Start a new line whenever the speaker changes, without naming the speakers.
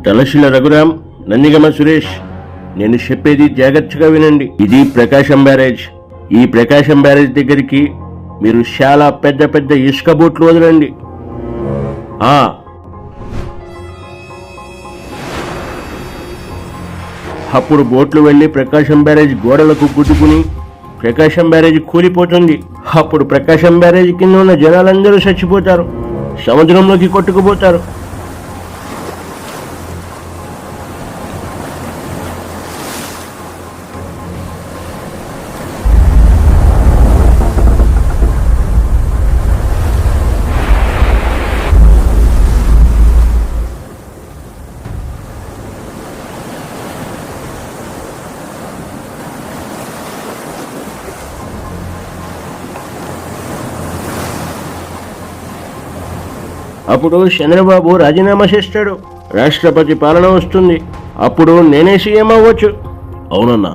తలశిల రఘురాం, నందిగమ సురేష్, నేను చెప్పేది జాగ్రత్తగా వినండి. ఇది ప్రకాశం బ్యారేజ్. ఈ ప్రకాశం బ్యారేజ్ దగ్గరికి మీరు చాలా పెద్ద పెద్ద ఇసుక బోట్లు వదలండి. అప్పుడు బోట్లు వెళ్లి ప్రకాశం బ్యారేజ్ గోడలకు గుద్దుకుని ప్రకాశం బ్యారేజ్ కూలిపోతుంది. అప్పుడు ప్రకాశం బ్యారేజ్ కింద ఉన్న జనాలందరూ చచ్చిపోతారు, సముద్రంలోకి కొట్టుకుపోతారు. అప్పుడు చంద్రబాబు రాజీనామా చేస్తాడు, రాష్ట్రపతి పాలన వస్తుంది. అప్పుడు నేనే సీఎం అవ్వచ్చు.
అవునన్నా.